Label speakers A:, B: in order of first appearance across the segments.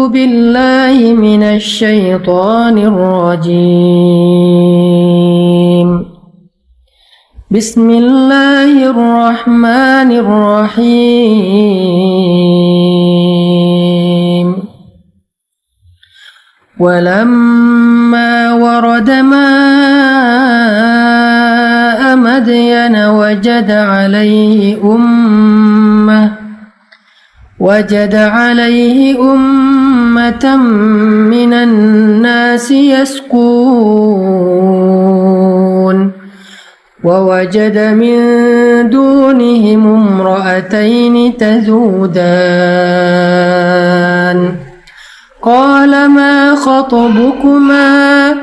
A: بالله من الشيطان الرجيم بسم الله الرحمن الرحيم ولما ورد ماء مدين وجد عليه أمة من الناس يسقون ووجد من دونهم امرأتين تذودان قال ما خطبكما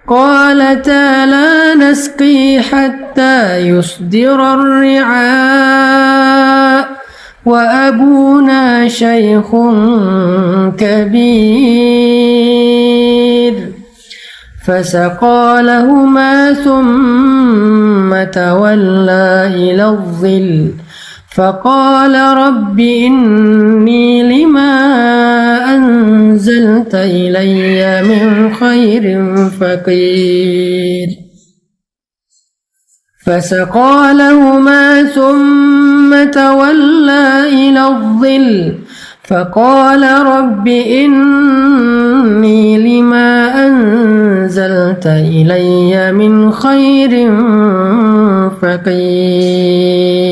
A: قالتا لا نسقي حتى يصدر الرعاء وأبونا شيخ كبير فسقى لهما ثم تولى إلى الظل فقال رب إني لما أنزلت إلي من خير فقير فسقى لهما ثم تولى إلى الظل فقال رب إني لما أنزلت إلي من خير فقير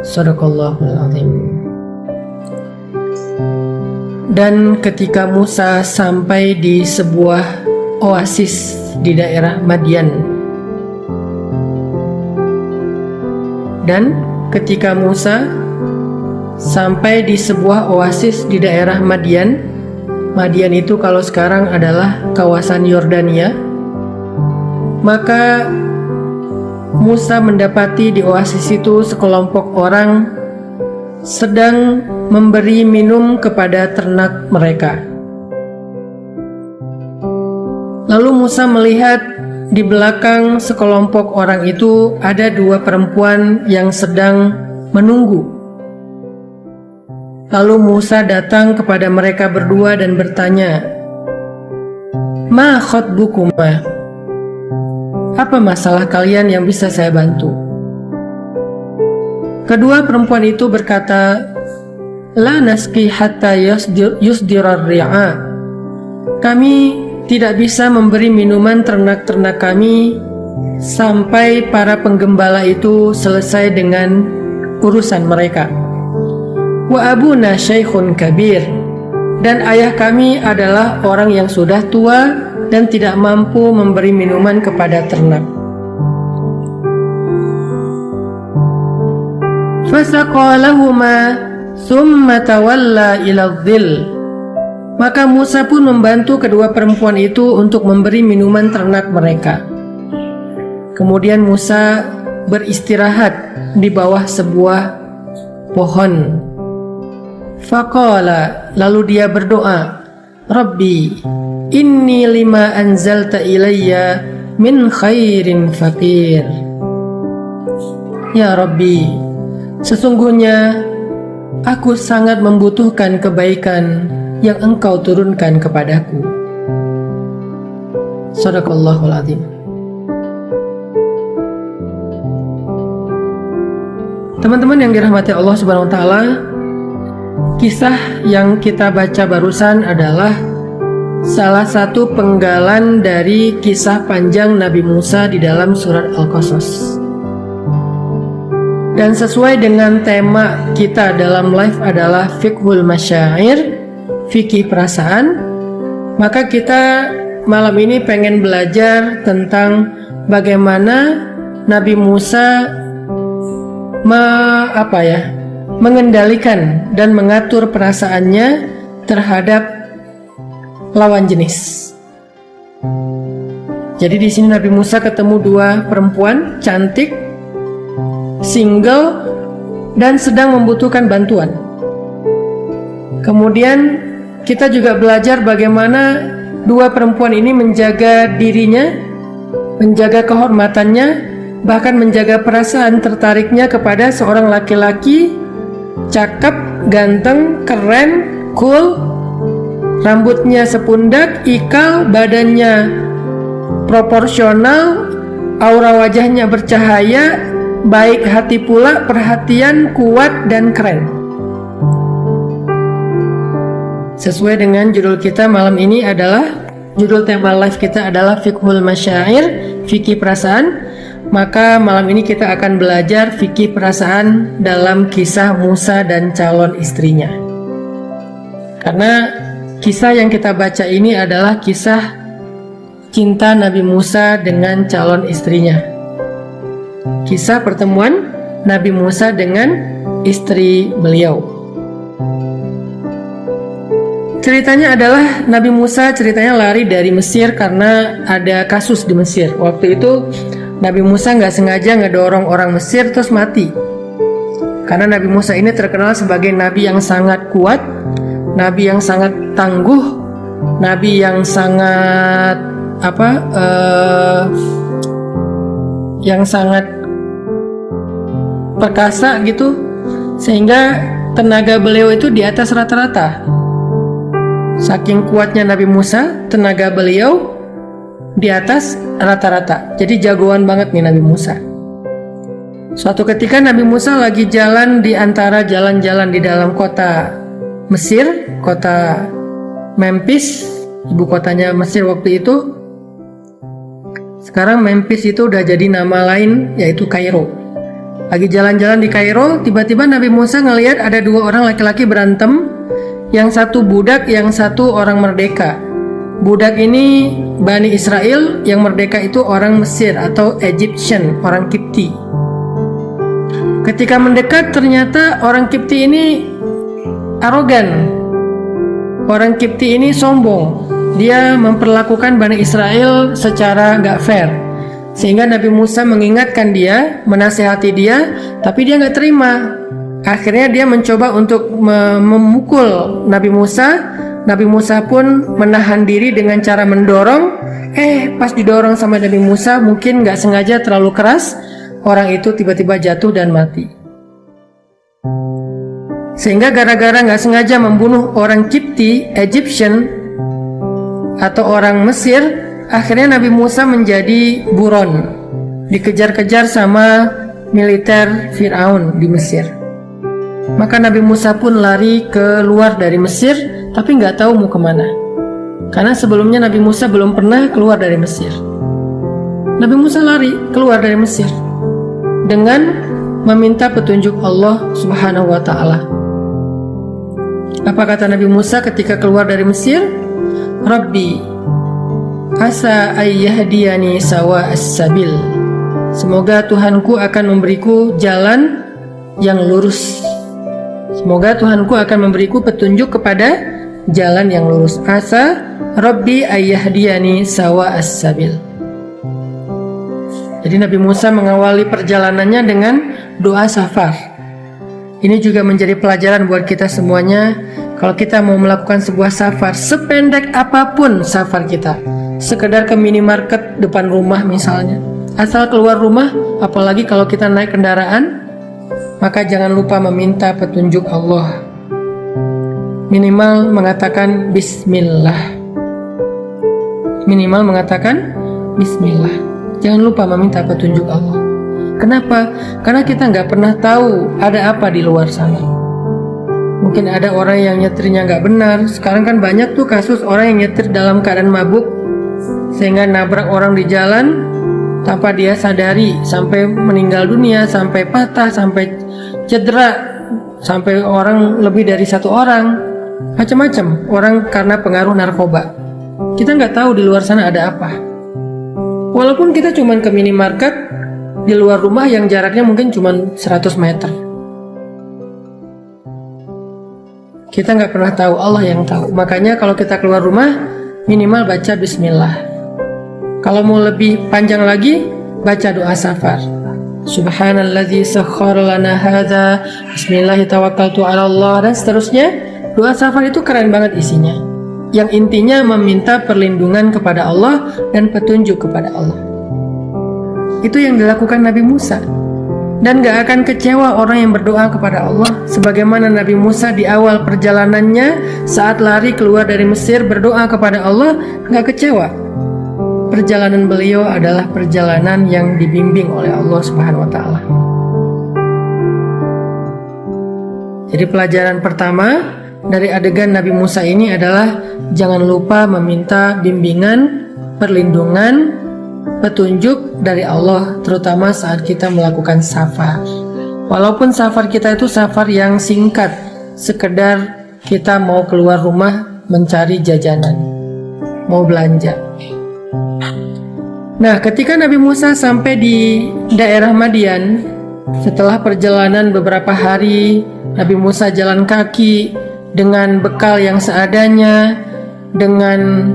A: Sadaqallahul Azim. Dan ketika Musa sampai di sebuah oasis di daerah Madian, Madian itu kalau sekarang adalah kawasan Yordania, maka Musa mendapati di oasis itu sekelompok orang sedang memberi minum kepada ternak mereka. Lalu Musa melihat di belakang sekelompok orang itu ada dua perempuan yang sedang menunggu. Lalu Musa datang kepada mereka berdua dan bertanya, "Ma khatbukuma?" Apa masalah kalian yang bisa saya bantu? Kedua perempuan itu berkata, La nasqi hatta yusdirar ri'a. Kami tidak bisa memberi minuman ternak-ternak kami sampai para penggembala itu selesai dengan urusan mereka. Wa abuna syaikhun kabir. Dan ayah kami adalah orang yang sudah tua dan tidak mampu memberi minuman kepada ternak. Fasaqa lahuma thumma tawalla ila dhil. Maka Musa pun membantu kedua perempuan itu untuk memberi minuman ternak mereka. Kemudian Musa beristirahat di bawah sebuah pohon. Faqala, lalu dia berdoa, Rabbi, inni lima anzalta ilayya min khairin faqir. Ya Rabbi, sesungguhnya aku sangat membutuhkan kebaikan yang Engkau turunkan kepadaku. Shadaqallahul Azim. Teman-teman yang dirahmati Allah Subhanahu wa taala, kisah yang kita baca barusan adalah salah satu penggalan dari kisah panjang Nabi Musa di dalam surat Al-Qasas. Dan sesuai dengan tema kita dalam live adalah fiqhul masyair, fikih perasaan, maka kita malam ini pengen belajar tentang bagaimana Nabi Musa mengendalikan dan mengatur perasaannya terhadap lawan jenis. Jadi di sini Nabi Musa ketemu dua perempuan cantik, single, dan sedang membutuhkan bantuan. Kemudian kita juga belajar bagaimana dua perempuan ini menjaga dirinya, menjaga kehormatannya, bahkan menjaga perasaan tertariknya kepada seorang laki-laki cakep, ganteng, keren, cool, rambutnya sepundak, ikal, badannya proporsional, aura wajahnya bercahaya, baik hati pula, perhatian, kuat, dan keren. Sesuai dengan judul kita malam ini adalah, judul tema live kita adalah Fiqhul Masyair, fikih perasaan. Maka malam ini kita akan belajar fikih perasaan dalam kisah Musa dan calon istrinya. Karena kisah yang kita baca ini adalah kisah cinta Nabi Musa dengan calon istrinya. Kisah pertemuan Nabi Musa dengan istri beliau. Ceritanya adalah Nabi Musa ceritanya lari dari Mesir karena ada kasus di Mesir. Waktu itu Nabi Musa nggak sengaja ngedorong orang Mesir terus mati. Karena Nabi Musa ini terkenal sebagai nabi yang sangat kuat, nabi yang sangat tangguh, nabi yang sangat yang sangat perkasa gitu, sehingga tenaga beliau itu di atas rata-rata. Saking kuatnya Nabi Musa, tenaga beliau di atas rata-rata. Jadi jagoan banget nih Nabi Musa. Suatu ketika Nabi Musa lagi jalan di antara jalan-jalan di dalam kota Mesir, kota Memphis, ibu kotanya Mesir waktu itu. Sekarang Memphis itu udah jadi nama lain, yaitu Kairo. Lagi jalan-jalan di Kairo, tiba-tiba Nabi Musa ngelihat ada dua orang laki-laki berantem. Yang satu budak, yang satu orang merdeka. Budak ini Bani Israel, yang merdeka itu orang Mesir atau Egyptian, orang Kipti. Ketika mendekat ternyata orang Kipti ini arogan. Orang Kipti ini sombong. Dia memperlakukan Bani Israel secara gak fair. Sehingga Nabi Musa mengingatkan dia, menasihati dia, tapi dia gak terima. Akhirnya dia mencoba untuk memukul Nabi Musa. Nabi Musa pun menahan diri dengan cara mendorong. Pas didorong sama Nabi Musa, mungkin gak sengaja terlalu keras, orang itu tiba-tiba jatuh dan mati. Sehingga gara-gara gak sengaja membunuh orang Kipti, Egyptian atau orang Mesir, akhirnya Nabi Musa menjadi buron, dikejar-kejar sama militer Fir'aun di Mesir. Maka Nabi Musa pun lari keluar dari Mesir, tapi nggak tahu mau kemana. Karena sebelumnya Nabi Musa belum pernah keluar dari Mesir. Nabi Musa lari keluar dari Mesir dengan meminta petunjuk Allah Subhanahu wa Ta'ala. Apa kata Nabi Musa ketika keluar dari Mesir? Rabbi asa ayyahdiyani sawa as-sabil. Semoga Tuhanku akan memberiku jalan yang lurus. Semoga Tuhanku akan memberiku petunjuk kepada jalan yang lurus. Asa Rabbi ayyahdiyani sawa as-sabil. Jadi Nabi Musa mengawali perjalanannya dengan doa safar. Ini juga menjadi pelajaran buat kita semuanya. Kalau kita mau melakukan sebuah safar, sependek apapun safar kita, sekedar ke minimarket depan rumah misalnya, asal keluar rumah, apalagi kalau kita naik kendaraan, maka jangan lupa meminta petunjuk Allah. Minimal mengatakan Bismillah. Minimal mengatakan Bismillah. Jangan lupa meminta petunjuk Allah. Kenapa? Karena kita nggak pernah tahu ada apa di luar sana. Mungkin ada orang yang nyetirnya nggak benar. Sekarang kan banyak tuh kasus orang yang nyetir dalam keadaan mabuk, sehingga nabrak orang di jalan tanpa dia sadari, sampai meninggal dunia, sampai patah, sampai cedera, sampai orang lebih dari satu orang, macam-macam orang karena pengaruh narkoba. Kita nggak tahu di luar sana ada apa. Walaupun kita cuma ke minimarket di luar rumah yang jaraknya mungkin cuma 100 meter, kita nggak pernah tahu, Allah yang tahu. Makanya kalau kita keluar rumah, minimal baca Bismillah. Kalau mau lebih panjang lagi, baca doa safar. Subhanalladzi sakhkhara lana hadza, bismillah tawakkaltu 'ala Allah, dan seterusnya. Doa safar itu keren banget isinya. Yang intinya meminta perlindungan kepada Allah dan petunjuk kepada Allah. Itu yang dilakukan Nabi Musa. Dan gak akan kecewa orang yang berdoa kepada Allah, sebagaimana Nabi Musa di awal perjalanannya saat lari keluar dari Mesir berdoa kepada Allah, gak kecewa. Perjalanan beliau adalah perjalanan yang dibimbing oleh Allah Subhanahu wa Ta'ala. Jadi pelajaran pertama dari adegan Nabi Musa ini adalah jangan lupa meminta bimbingan, perlindungan, petunjuk dari Allah, terutama saat kita melakukan safar. Walaupun safar kita itu safar yang singkat, sekedar kita mau keluar rumah mencari jajanan, mau belanja. Nah, ketika Nabi Musa sampai di daerah Madian, setelah perjalanan beberapa hari, Nabi Musa jalan kaki dengan bekal yang seadanya, dengan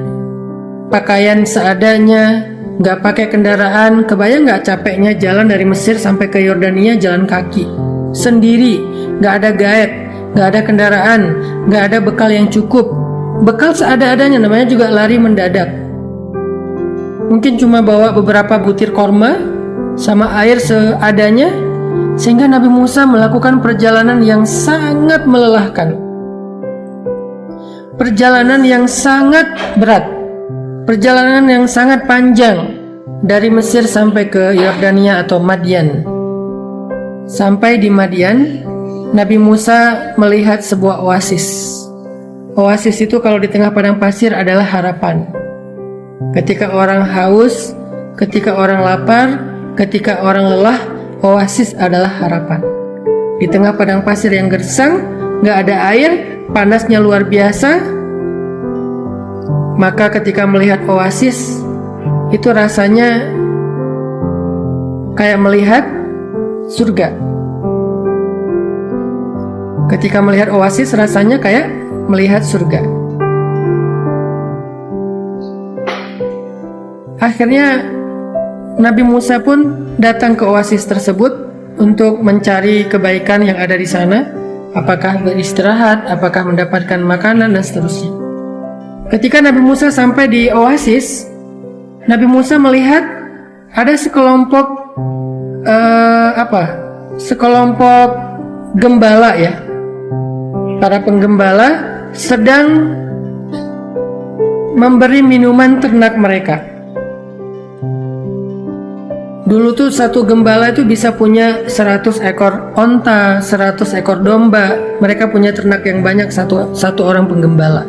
A: pakaian seadanya, nggak pakai kendaraan. Kebayang nggak capeknya jalan dari Mesir sampai ke Yordania jalan kaki sendiri, nggak ada guide, nggak ada kendaraan, nggak ada bekal yang cukup. Bekal seada-adanya, namanya juga lari mendadak. Mungkin cuma bawa beberapa butir korma sama air seadanya, sehingga Nabi Musa melakukan perjalanan yang sangat melelahkan, perjalanan yang sangat berat, perjalanan yang sangat panjang dari Mesir sampai ke Yordania atau Madian. Sampai di Madian, Nabi Musa melihat sebuah oasis. Oasis itu kalau di tengah padang pasir adalah harapan. Ketika orang haus, ketika orang lapar, ketika orang lelah, oasis adalah harapan. Di tengah padang pasir yang gersang, gak ada air, panasnya luar biasa, maka ketika melihat oasis, itu rasanya kayak melihat surga. Ketika melihat oasis, rasanya kayak melihat surga. Akhirnya Nabi Musa pun datang ke oasis tersebut untuk mencari kebaikan yang ada di sana. Apakah beristirahat, apakah mendapatkan makanan, dan seterusnya. Ketika Nabi Musa sampai di oasis, Nabi Musa melihat ada sekelompok sekelompok gembala ya. Para penggembala sedang memberi minuman ternak mereka. Dulu tuh satu gembala itu bisa punya 100 ekor onta, 100 ekor domba. Mereka punya ternak yang banyak, satu orang penggembala.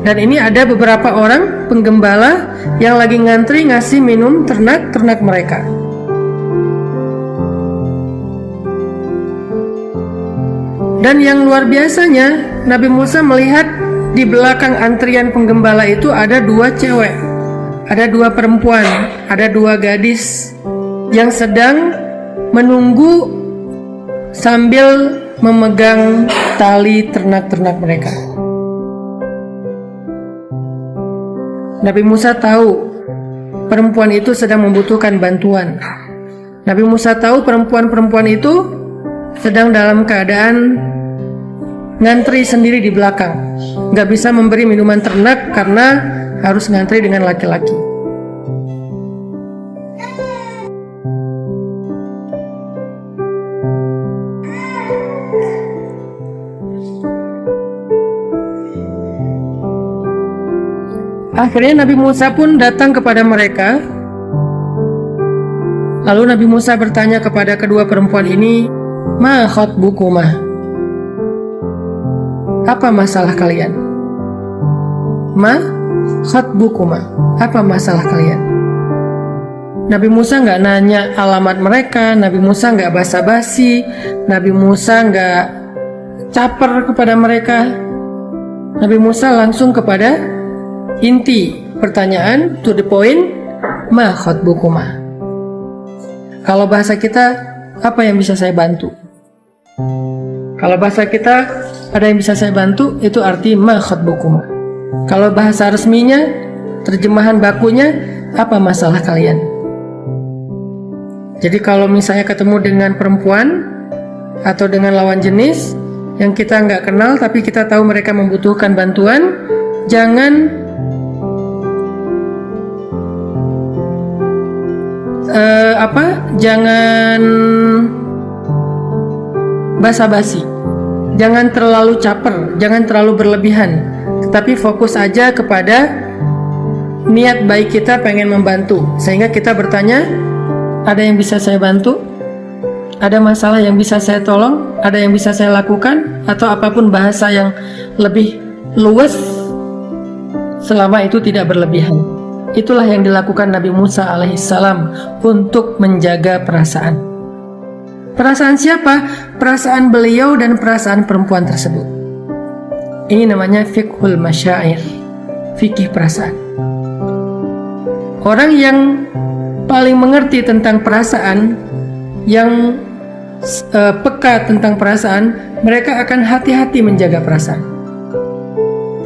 A: Dan ini ada beberapa orang penggembala yang lagi ngantri ngasih minum ternak mereka. Dan yang luar biasanya, Nabi Musa melihat di belakang antrian penggembala itu ada 2 cewek, ada 2 perempuan, ada 2 gadis yang sedang menunggu sambil memegang tali ternak-ternak mereka. Nabi Musa tahu perempuan itu sedang membutuhkan bantuan. Nabi Musa tahu perempuan-perempuan itu sedang dalam keadaan ngantri sendiri di belakang, nggak bisa memberi minuman ternak karena harus ngantri dengan laki-laki. Akhirnya Nabi Musa pun datang kepada mereka. Lalu Nabi Musa bertanya kepada kedua perempuan ini, "Ma khatbukumah?" Apa masalah kalian? Ma khatbukumah? Apa masalah kalian? Nabi Musa nggak nanya alamat mereka, Nabi Musa nggak basa-basi, Nabi Musa nggak caper kepada mereka. Nabi Musa langsung kepada inti pertanyaan, to the point. Ma khatbukumah? Kalau bahasa kita, apa yang bisa saya bantu? Kalau bahasa kita, ada yang bisa saya bantu, itu arti ma khatbukumah. Kalau bahasa resminya, terjemahan bakunya, apa masalah kalian? Jadi kalau misalnya ketemu dengan perempuan atau dengan lawan jenis yang kita nggak kenal tapi kita tahu mereka membutuhkan bantuan, jangan basa-basi. Jangan terlalu caper, jangan terlalu berlebihan, tetapi fokus aja kepada niat baik kita pengen membantu. Sehingga kita bertanya, ada yang bisa saya bantu? Ada masalah yang bisa saya tolong? Ada yang bisa saya lakukan? Atau apapun bahasa yang lebih luas, selama itu tidak berlebihan. Itulah yang dilakukan Nabi Musa alaihissalam untuk menjaga perasaan. Perasaan siapa? Perasaan beliau dan perasaan perempuan tersebut. Ini namanya fiqhul masyair, fikih perasaan. Orang yang paling mengerti tentang perasaan, yang peka tentang perasaan, mereka akan hati-hati menjaga perasaan.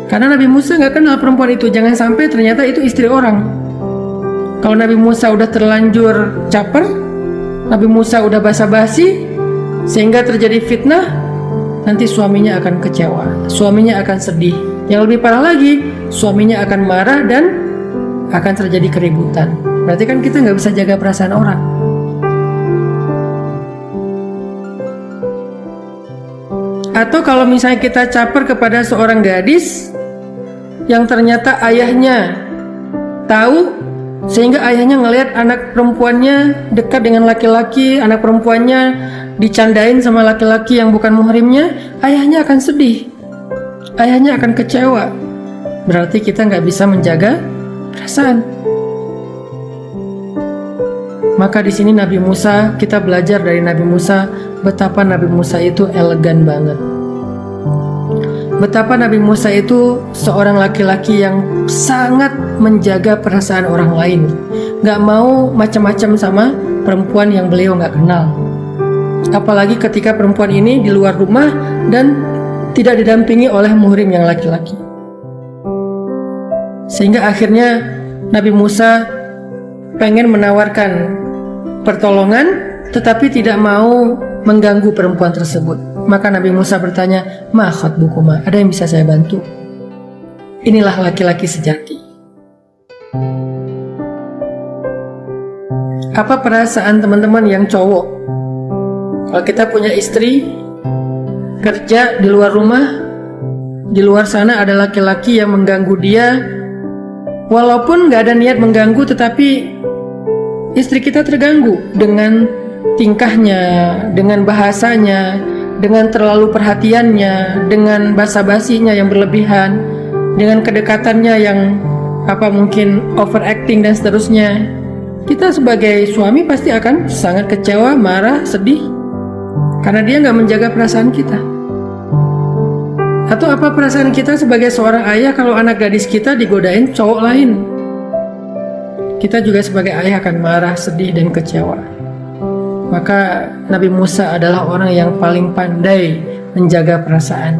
A: Karena Nabi Musa nggak kenal perempuan itu. Jangan sampai ternyata itu istri orang. Kalau Nabi Musa udah terlanjur caper, Nabi Musa udah basa-basi, sehingga terjadi fitnah, nanti suaminya akan kecewa, suaminya akan sedih. Yang lebih parah lagi, suaminya akan marah dan akan terjadi keributan. Berarti kan kita nggak bisa jaga perasaan orang. Atau kalau misalnya kita caper kepada seorang gadis yang ternyata ayahnya tahu, sehingga ayahnya ngelihat anak perempuannya dekat dengan laki-laki, anak perempuannya dicandain sama laki-laki yang bukan muhrimnya, ayahnya akan sedih, ayahnya akan kecewa. Berarti kita nggak bisa menjaga perasaan. Maka di sini Nabi Musa, kita belajar dari Nabi Musa betapa Nabi Musa itu elegan banget. Betapa Nabi Musa itu seorang laki-laki yang sangat menjaga perasaan orang lain. Gak mau macam-macam sama perempuan yang beliau gak kenal. Apalagi ketika perempuan ini di luar rumah dan tidak didampingi oleh muhrim yang laki-laki. Sehingga akhirnya Nabi Musa pengen menawarkan pertolongan, tetapi tidak mau mengganggu perempuan tersebut. Maka Nabi Musa bertanya, "Ma khatbukuma? Ada yang bisa saya bantu?" Inilah laki-laki sejati. Apa perasaan teman-teman yang cowok? Kalau kita punya istri, kerja di luar rumah, di luar sana ada laki-laki yang mengganggu dia, walaupun gak ada niat mengganggu, tetapi istri kita terganggu dengan tingkahnya, dengan bahasanya, dengan terlalu perhatiannya, dengan basa-basinya yang berlebihan, dengan kedekatannya yang mungkin overacting dan seterusnya. Kita sebagai suami pasti akan sangat kecewa, marah, sedih, karena dia nggak menjaga perasaan kita. Atau apa perasaan kita sebagai seorang ayah kalau anak gadis kita digodain cowok lain? Kita juga sebagai ayah akan marah, sedih, dan kecewa. Maka Nabi Musa adalah orang yang paling pandai menjaga perasaan.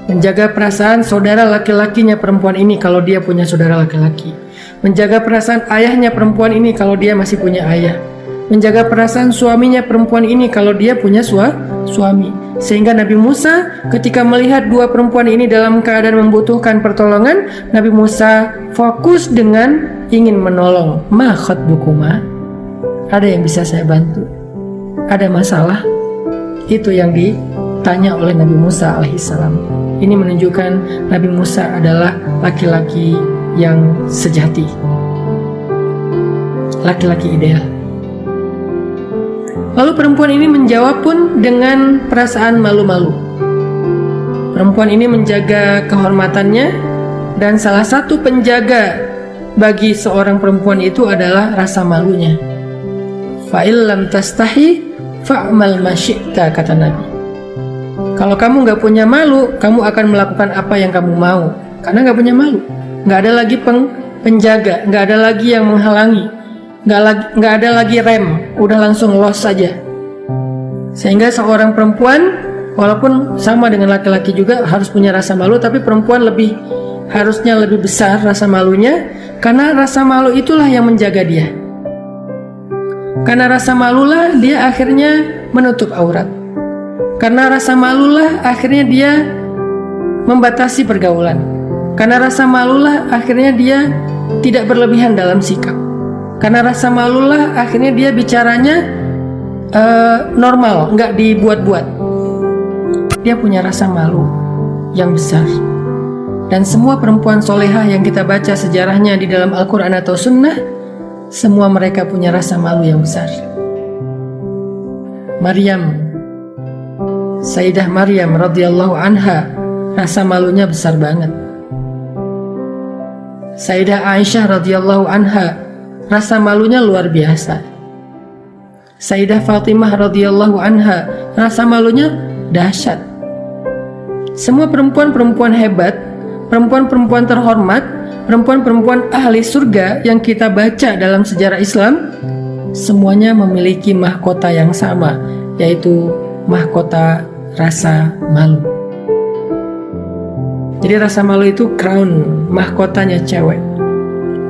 A: Menjaga perasaan saudara laki-lakinya perempuan ini kalau dia punya saudara laki-laki. Menjaga perasaan ayahnya perempuan ini kalau dia masih punya ayah. Menjaga perasaan suaminya perempuan ini kalau dia punya suami. Sehingga Nabi Musa ketika melihat dua perempuan ini dalam keadaan membutuhkan pertolongan, Nabi Musa fokus dengan ingin menolong. Ma khatbukuma? Ada yang bisa saya bantu? Ada masalah? Itu yang ditanya oleh Nabi Musa alaihissalam. Ini menunjukkan Nabi Musa adalah laki-laki yang sejati, laki-laki ideal. Lalu perempuan ini menjawab pun dengan perasaan malu-malu. Perempuan ini menjaga kehormatannya, dan salah satu penjaga bagi seorang perempuan itu adalah rasa malunya. Fa'il lam tastahi fa'mal ma syi'ta, kata Nabi. Kalau kamu gak punya malu, kamu akan melakukan apa yang kamu mau. Karena gak punya malu. Gak ada lagi penjaga, gak ada lagi yang menghalangi, gak ada lagi rem, udah langsung los saja. Sehingga seorang perempuan, walaupun sama dengan laki-laki juga harus punya rasa malu, tapi perempuan harusnya lebih besar rasa malunya, karena rasa malu itulah yang menjaga dia. Karena rasa malulah dia akhirnya menutup aurat. Karena rasa malulah akhirnya dia membatasi pergaulan. Karena rasa malulah akhirnya dia tidak berlebihan dalam sikap. Karena rasa malulah akhirnya dia bicaranya normal, nggak dibuat-buat. dia punya rasa malu yang besar. Dan semua perempuan solehah yang kita baca sejarahnya di dalam Al-Quran atau Sunnah, semua mereka punya rasa malu yang besar. Maryam, Sayyidah Maryam radhiyallahu anha, rasa malunya besar banget. Sayyidah Aisyah radhiyallahu anha, rasa malunya luar biasa. Sayyidah Fatimah radhiyallahu anha, rasa malunya dahsyat. Semua perempuan-perempuan hebat, perempuan-perempuan terhormat, perempuan-perempuan ahli surga yang kita baca dalam sejarah Islam, semuanya memiliki mahkota yang sama, yaitu mahkota rasa malu. Jadi rasa malu itu crown, mahkotanya cewek.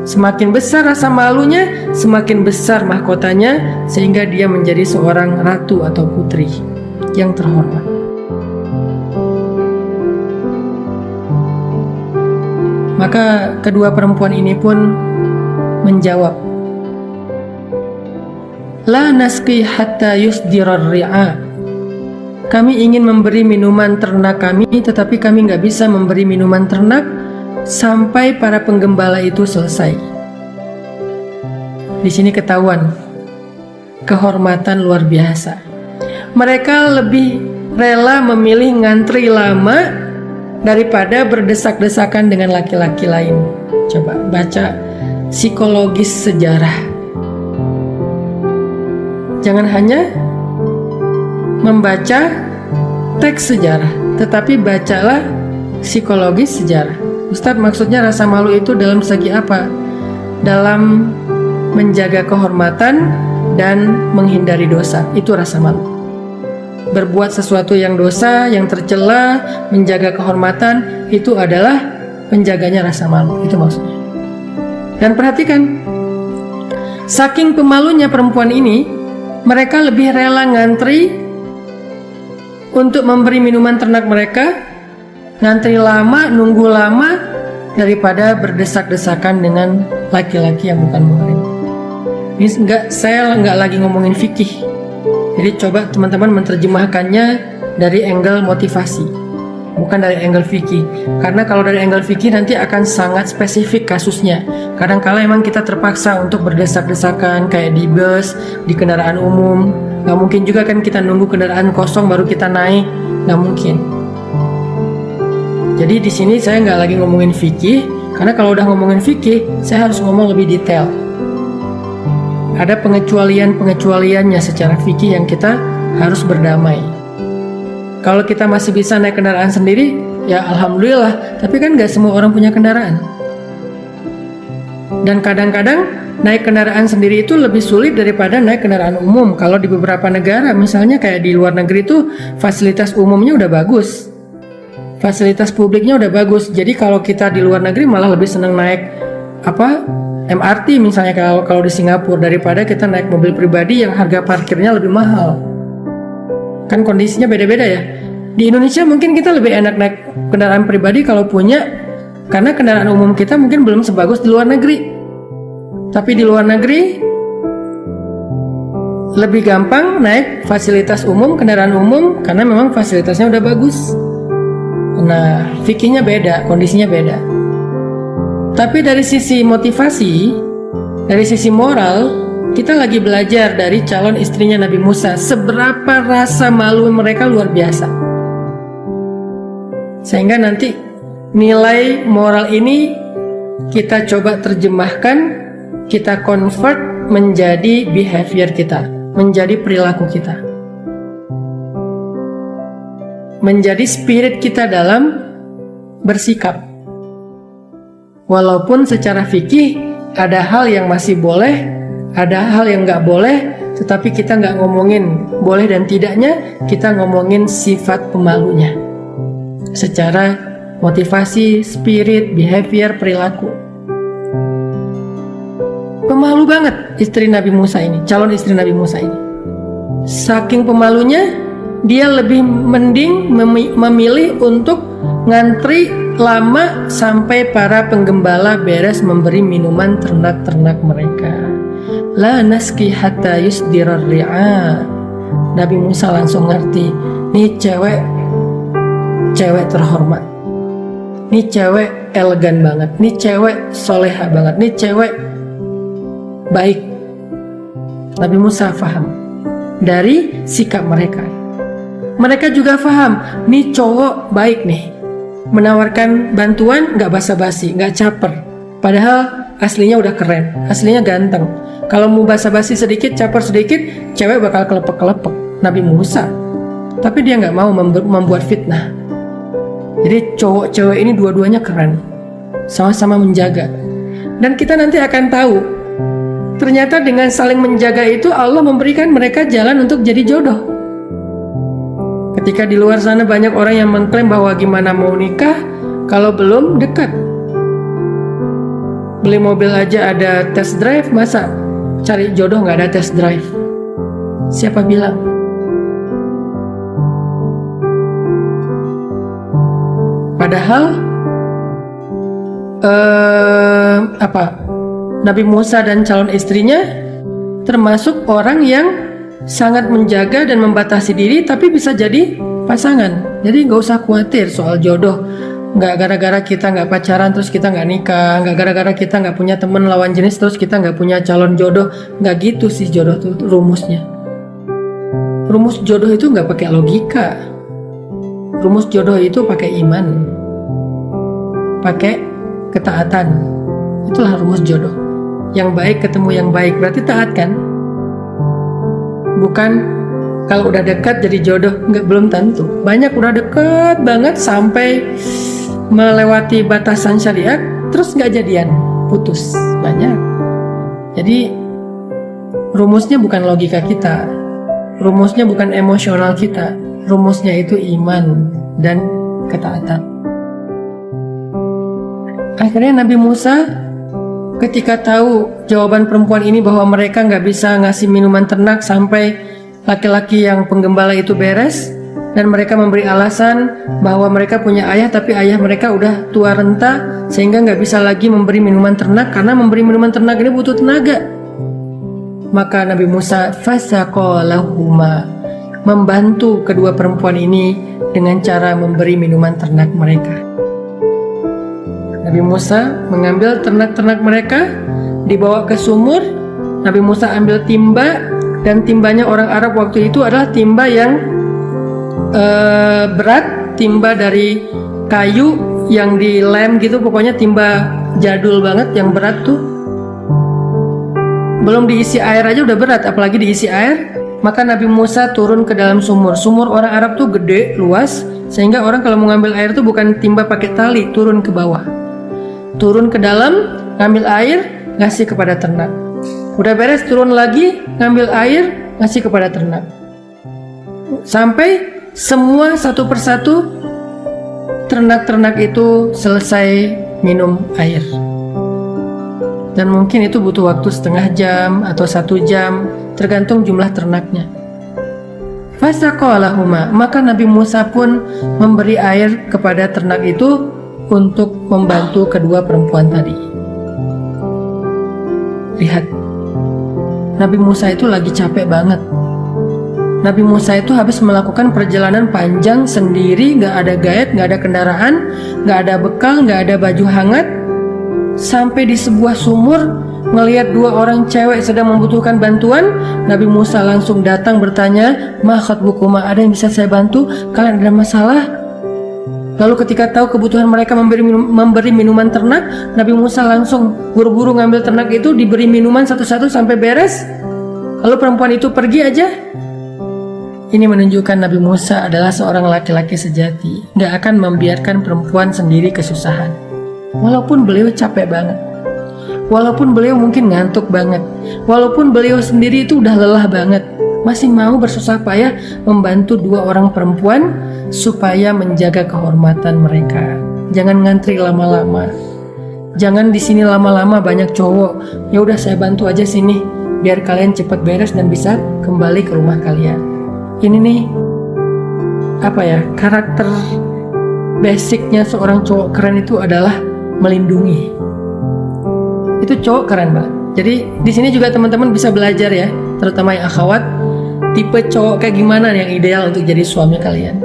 A: Semakin besar rasa malunya, semakin besar mahkotanya, sehingga dia menjadi seorang ratu atau putri yang terhormat. Maka kedua perempuan ini pun menjawab, La nasqi hatta yusdirar ri'a. Kami ingin memberi minuman ternak kami, tetapi kami nggak bisa memberi minuman ternak sampai para penggembala itu selesai. Di sini ketahuan kehormatan luar biasa. Mereka lebih rela memilih ngantri lama daripada berdesak-desakan dengan laki-laki lain. Coba baca psikologis sejarah. Jangan hanya membaca teks sejarah, tetapi bacalah psikologis sejarah. Ustadz, maksudnya rasa malu itu dalam segi apa? Dalam menjaga kehormatan dan menghindari dosa. Itu rasa malu. Berbuat sesuatu yang dosa, yang tercela, menjaga kehormatan, itu adalah penjaganya rasa malu. Itu maksudnya. Dan perhatikan, saking pemalunya perempuan ini, mereka lebih rela ngantri untuk memberi minuman ternak mereka, ngantri lama, nunggu lama, daripada berdesak-desakan dengan laki-laki yang bukan muhrim. Ini saya nggak lagi ngomongin fikih. Jadi coba teman-teman menerjemahkannya dari angle motivasi, bukan dari angle fikih. Karena kalau dari angle fikih nanti akan sangat spesifik kasusnya. Kadang-kala emang kita terpaksa untuk berdesak-desakan kayak di bus, di kendaraan umum. Nggak mungkin juga kan kita nunggu kendaraan kosong baru kita naik, nggak mungkin. Jadi di sini saya nggak lagi ngomongin fikih, karena kalau udah ngomongin fikih, saya harus ngomong lebih detail. Ada pengecualian-pengecualiannya secara fikih yang kita harus berdamai. Kalau kita masih bisa naik kendaraan sendiri, ya alhamdulillah. Tapi kan nggak semua orang punya kendaraan. Dan kadang-kadang naik kendaraan sendiri itu lebih sulit daripada naik kendaraan umum. Kalau di beberapa negara, misalnya kayak di luar negeri itu fasilitas umumnya udah bagus, fasilitas publiknya udah bagus. Jadi kalau kita di luar negeri malah lebih senang naik MRT misalnya kalau di Singapura daripada kita naik mobil pribadi yang harga parkirnya lebih mahal. Kan kondisinya beda-beda ya. Di Indonesia mungkin kita lebih enak naik kendaraan pribadi kalau punya, karena kendaraan umum kita mungkin belum sebagus di luar negeri. Tapi di luar negeri lebih gampang naik fasilitas umum, kendaraan umum, karena memang fasilitasnya udah bagus. Nah, fikihnya beda, kondisinya beda. Tapi dari sisi motivasi, dari sisi moral, kita lagi belajar dari calon istrinya Nabi Musa. Seberapa rasa malu mereka luar biasa. Sehingga nanti nilai moral ini kita coba terjemahkan, kita convert menjadi behavior kita, menjadi perilaku kita, menjadi spirit kita dalam bersikap. Walaupun secara fikih ada hal yang masih boleh, ada hal yang nggak boleh, tetapi kita nggak ngomongin boleh dan tidaknya, kita ngomongin sifat pemalunya secara motivasi, spirit, behavior, perilaku. Pemalu banget istri Nabi Musa ini, calon istri Nabi Musa ini. Saking pemalunya, dia lebih mending memilih untuk ngantri lama sampai para penggembala beres memberi minuman ternak-ternak mereka. La nasqi hatta yusdirar ri'a. Nabi Musa langsung ngerti, nih cewek cewek terhormat, nih cewek elegan banget, nih cewek soleha banget, nih cewek baik. Nabi Musa paham dari sikap mereka. Mereka juga paham, nih cowok baik nih, menawarkan bantuan gak basa-basi, gak caper. Padahal aslinya udah keren, aslinya ganteng. Kalau mau basa-basi sedikit, caper sedikit, cewek bakal kelepek-kelepek. Nabi Musa. Tapi dia gak mau membuat fitnah. Jadi cowok cewek ini dua-duanya keren, sama-sama menjaga. Dan kita nanti akan tahu, ternyata dengan saling menjaga itu Allah memberikan mereka jalan untuk jadi jodoh. Ketika di luar sana banyak orang yang mengklaim bahwa gimana mau nikah kalau belum dekat. Beli mobil aja ada test drive, masa cari jodoh nggak ada test drive? Siapa bilang? Padahal Nabi Musa dan calon istrinya termasuk orang yang sangat menjaga dan membatasi diri, tapi bisa jadi pasangan. Jadi nggak usah khawatir soal jodoh. Nggak gara-gara kita nggak pacaran terus kita nggak nikah, nggak gara-gara kita nggak punya teman lawan jenis terus kita nggak punya calon jodoh. Nggak gitu sih jodoh tuh rumusnya. Rumus jodoh itu nggak pakai logika. Rumus jodoh itu pakai iman, pakai ketaatan. Itulah rumus jodoh. Yang baik ketemu yang baik, berarti taat kan? Bukan kalau udah dekat jadi jodoh, belum tentu. Banyak udah dekat banget sampai melewati batasan syariat, terus nggak jadian, putus, banyak. Jadi rumusnya bukan logika kita, rumusnya bukan emosional kita, rumusnya itu iman dan ketaatan. Akhirnya Nabi Musa ketika tahu jawaban perempuan ini bahwa mereka nggak bisa ngasih minuman ternak sampai laki-laki yang penggembala itu beres, dan mereka memberi alasan bahwa mereka punya ayah tapi ayah mereka udah tua renta sehingga nggak bisa lagi memberi minuman ternak, karena memberi minuman ternak ini butuh tenaga. Maka Nabi Musa fasaqalahuma, membantu kedua perempuan ini dengan cara memberi minuman ternak mereka. Nabi Musa mengambil ternak-ternak mereka, dibawa ke sumur. Nabi Musa ambil timba, dan timbanya orang Arab waktu itu adalah timba yang berat, timba dari kayu yang dilem gitu, pokoknya timba jadul banget yang berat tuh. Belum diisi air aja udah berat, apalagi diisi air. Maka Nabi Musa turun ke dalam sumur. Sumur orang Arab tuh gede, luas, sehingga orang kalau mau ngambil air tuh bukan timba pakai tali, turun ke bawah. Turun ke dalam, ngambil air, ngasih kepada ternak. Udah beres, turun lagi, ngambil air, ngasih kepada ternak. Sampai semua satu persatu ternak-ternak itu selesai minum air. Dan mungkin itu butuh waktu setengah jam atau 1 jam, tergantung jumlah ternaknya. Fasaqalahuma, maka Nabi Musa pun memberi air kepada ternak itu untuk membantu kedua perempuan tadi. Lihat, Nabi Musa itu lagi capek banget. Nabi Musa itu habis melakukan perjalanan panjang sendiri, gak ada guide, gak ada kendaraan, gak ada bekal, gak ada baju hangat. Sampai di sebuah sumur, melihat 2 orang cewek sedang membutuhkan bantuan. Nabi Musa langsung datang bertanya, "Ma khatbukuma, ada yang bisa saya bantu? Kalian ada masalah?" Lalu ketika tahu kebutuhan mereka memberi minuman ternak, Nabi Musa langsung buru-buru ngambil ternak itu, diberi minuman satu-satu sampai beres. Lalu perempuan itu pergi aja. Ini menunjukkan Nabi Musa adalah seorang laki-laki sejati, gak akan membiarkan perempuan sendiri kesusahan. Walaupun beliau capek banget, walaupun beliau mungkin ngantuk banget, walaupun beliau sendiri itu udah lelah banget, masih mau bersusah payah membantu 2 orang perempuan supaya menjaga kehormatan mereka. Jangan ngantri lama-lama, jangan di sini lama-lama banyak cowok. Ya udah saya bantu aja sini, biar kalian cepat beres dan bisa kembali ke rumah kalian. Ini nih karakter basicnya seorang cowok keren itu adalah melindungi. Itu cowok keren banget. Jadi di sini juga teman-teman bisa belajar ya, terutama yang akhwat, tipe cowok kayak gimana yang ideal untuk jadi suami kalian.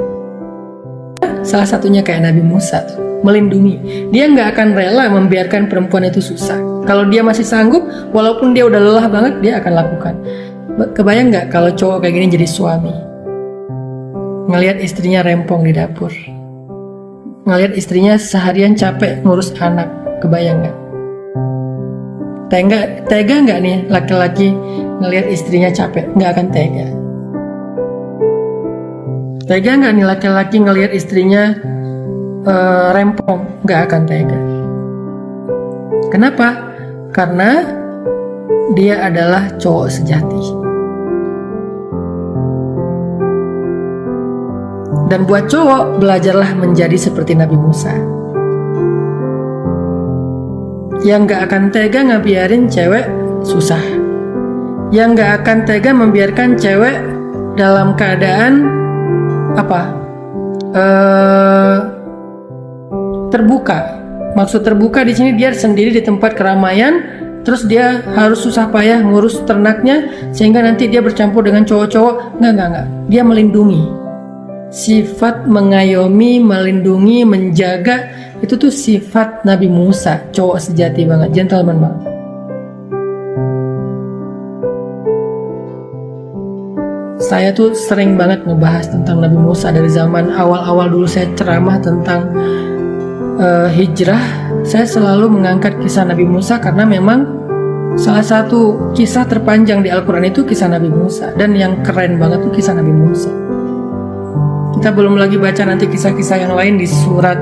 A: salah satunya kayak Nabi Musa, melindungi. Dia nggak akan rela membiarkan perempuan itu susah. Kalau dia masih sanggup, walaupun dia udah lelah banget, dia akan lakukan. Kebayang nggak kalau cowok kayak gini jadi suami, ngelihat istrinya rempong di dapur, ngelihat istrinya seharian capek ngurus anak, kebayang nggak? Tega nggak nih laki-laki ngelihat istrinya capek? Nggak akan tega. Tega nggak nih laki-laki ngelihat istrinya rempong? Nggak akan tega. Kenapa? Karena dia adalah cowok sejati. Dan buat cowok, belajarlah menjadi seperti Nabi Musa, yang gak akan tega ngebiarin cewek susah, yang gak akan tega membiarkan cewek dalam keadaan terbuka. Maksud terbuka di sini dia sendiri di tempat keramaian, terus dia harus susah payah ngurus ternaknya sehingga nanti dia bercampur dengan cowok-cowok. Enggak. Dia melindungi. Sifat mengayomi, melindungi, menjaga, itu tuh sifat Nabi Musa, cowok sejati banget, gentleman banget. Saya tuh sering banget ngebahas tentang Nabi Musa dari zaman awal-awal dulu saya ceramah tentang hijrah. Saya selalu mengangkat kisah Nabi Musa karena memang salah satu kisah terpanjang di Al-Quran itu kisah Nabi Musa, dan yang keren banget tuh kisah Nabi Musa. Kita belum lagi baca nanti kisah-kisah yang lain di surat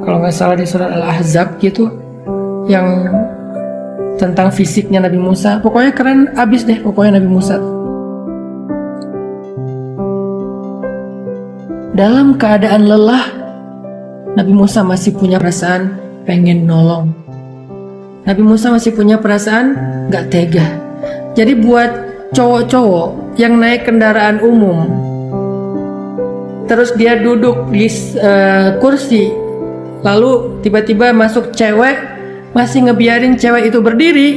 A: kalau nggak salah di surat Al-Ahzab gitu, yang tentang fisiknya Nabi Musa. Pokoknya keren abis deh pokoknya Nabi Musa. Dalam keadaan lelah, Nabi Musa masih punya perasaan pengen nolong. Nabi Musa masih punya perasaan gak tega. Jadi buat cowok-cowok yang naik kendaraan umum, terus dia duduk di kursi, lalu tiba-tiba masuk cewek, masih ngebiarin cewek itu berdiri,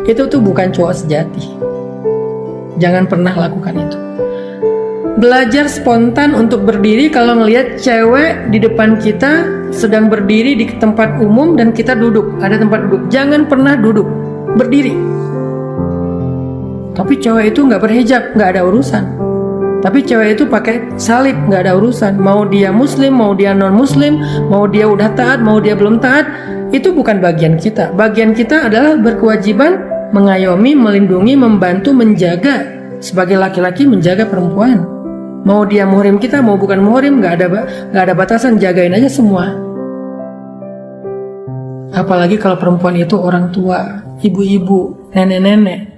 A: itu tuh bukan cowok sejati. Jangan pernah lakukan itu. Belajar spontan untuk berdiri kalau ngelihat cewek di depan kita sedang berdiri di tempat umum dan kita duduk, ada tempat duduk. Jangan pernah duduk, berdiri. Tapi cewek itu nggak berhijab, nggak ada urusan. Tapi cewek itu pakai salib, nggak ada urusan. Mau dia muslim, mau dia non muslim, mau dia udah taat, mau dia belum taat, itu bukan bagian kita. Bagian kita adalah berkewajiban mengayomi, melindungi, membantu, menjaga. Sebagai laki-laki menjaga perempuan. Mau dia muhrim kita, mau bukan muhrim, nggak ada batasan, jagain aja semua. Apalagi kalau perempuan itu orang tua, ibu-ibu, nenek-nenek.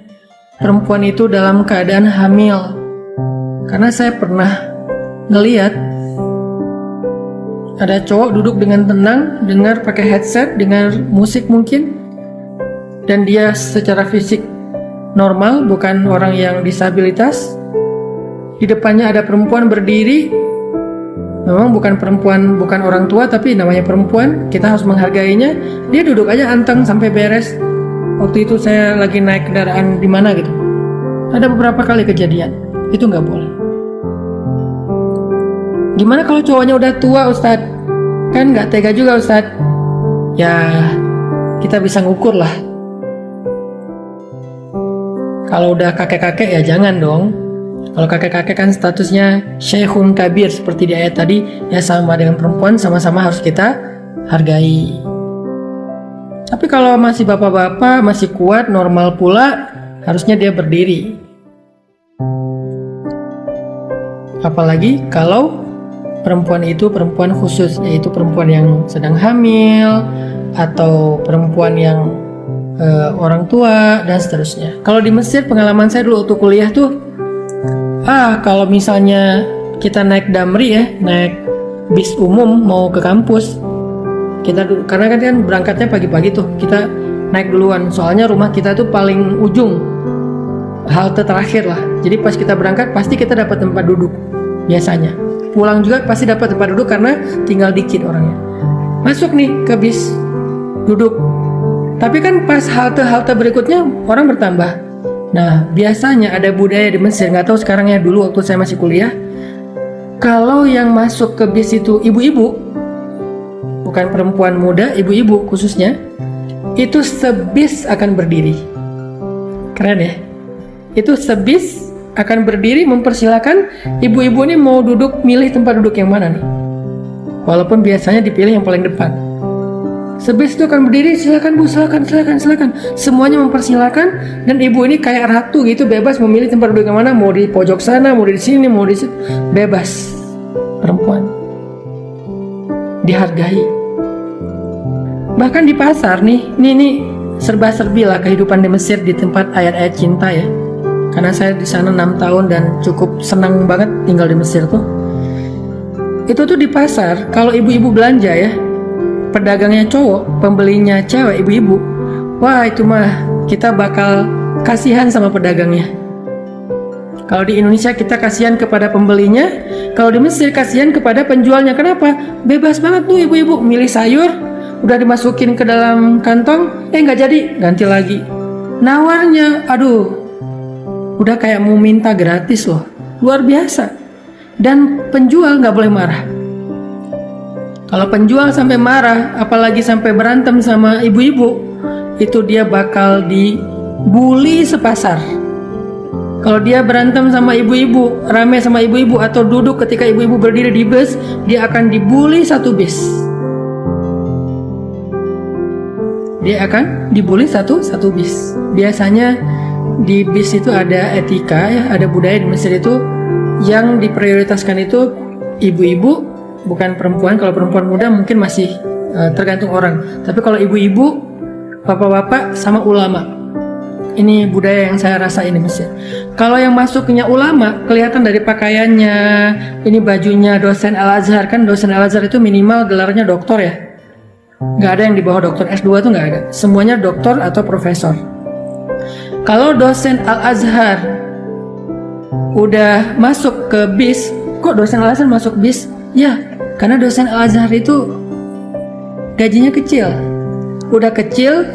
A: Perempuan itu dalam keadaan hamil. Karena saya pernah ngeliat ada cowok duduk dengan tenang, dengar pakai headset, dengar musik mungkin, dan dia secara fisik normal, bukan orang yang disabilitas. Di depannya ada perempuan berdiri. Memang bukan perempuan, bukan orang tua, tapi namanya perempuan, kita harus menghargainya. Dia duduk aja anteng sampai beres. Waktu itu saya lagi naik kendaraan di mana gitu. Ada beberapa kali kejadian. Itu nggak boleh. Gimana kalau cowoknya udah tua, Ustadz? Kan nggak tega juga, Ustadz. Ya, kita bisa ngukur lah. Kalau udah kakek-kakek ya jangan dong. Kalau kakek-kakek kan statusnya syekhun kabir seperti di ayat tadi, ya sama dengan perempuan, sama-sama harus kita hargai. Tapi kalau masih bapak-bapak, masih kuat, normal pula, harusnya dia berdiri. Apalagi kalau perempuan itu perempuan khusus, yaitu perempuan yang sedang hamil, atau perempuan yang orang tua, dan seterusnya. Kalau di Mesir, pengalaman saya dulu waktu kuliah tuh, kalau misalnya kita naik damri ya, naik bis umum mau ke kampus, kita karena kan berangkatnya pagi-pagi tuh, kita naik duluan. Soalnya rumah kita tuh paling ujung, halte terakhir lah. Jadi pas kita berangkat pasti kita dapat tempat duduk biasanya. Pulang juga pasti dapat tempat duduk karena tinggal dikit orangnya. Masuk nih ke bis, duduk. Tapi kan pas halte-halte berikutnya orang bertambah. Nah, biasanya ada budaya di Mesir, nggak tahu sekarang ya, dulu waktu saya masih kuliah, Kalau yang masuk ke bis itu ibu-ibu, bukan perempuan muda, ibu-ibu khususnya, itu sebis akan berdiri. Keren ya? Itu sebis akan berdiri mempersilahkan ibu-ibu ini mau duduk, milih tempat duduk yang mana nih. Walaupun biasanya dipilih yang paling depan. Sebis itu akan berdiri, silakan bu, silakan. Semuanya mempersilahkan, dan ibu ini kayak ratu gitu, bebas memilih tempat duduk yang mana, mau di pojok sana, mau di sini, mau di situ, bebas. Perempuan dihargai. Bahkan di pasar nih serba-serbi lah kehidupan di Mesir di tempat ayat-ayat cinta ya. Karena saya di sana 6 tahun dan cukup senang banget tinggal di Mesir tuh. Itu tuh di pasar, kalau ibu-ibu belanja ya, pedagangnya cowok, pembelinya cewek, ibu-ibu, wah itu mah kita bakal kasihan sama pedagangnya. Kalau di Indonesia kita kasihan kepada pembelinya, kalau di Mesir kasihan kepada penjualnya. Kenapa? Bebas banget tuh ibu-ibu milih sayur, udah dimasukin ke dalam kantong, nggak jadi, ganti lagi. Nawarnya, aduh, udah kayak mau minta gratis loh, luar biasa. Dan penjual nggak boleh marah. Kalau penjual sampai marah, apalagi sampai berantem sama ibu-ibu, itu dia bakal dibully sepasar. Kalau dia berantem sama ibu-ibu, rame sama ibu-ibu, atau duduk ketika ibu-ibu berdiri di bus, dia akan dibully satu bis. Dia akan dibully satu bis. Biasanya di bis itu ada etika ya, ada budaya di Mesir itu yang diprioritaskan itu ibu-ibu, bukan perempuan. Kalau perempuan muda mungkin masih tergantung orang. Tapi kalau ibu-ibu, bapak-bapak, sama ulama. Ini budaya yang saya rasain di Mesir. Kalau yang masuknya ulama, kelihatan dari pakaiannya, ini bajunya dosen Al-Azhar. Kan dosen Al-Azhar itu minimal gelarnya doktor ya. Nggak ada yang di bawah doktor, S2 tuh nggak ada. Semuanya doktor atau profesor. Kalau dosen Al-Azhar udah masuk ke bis, kok dosen Al-Azhar masuk bis? Ya, karena dosen Al-Azhar itu gajinya kecil. Udah kecil,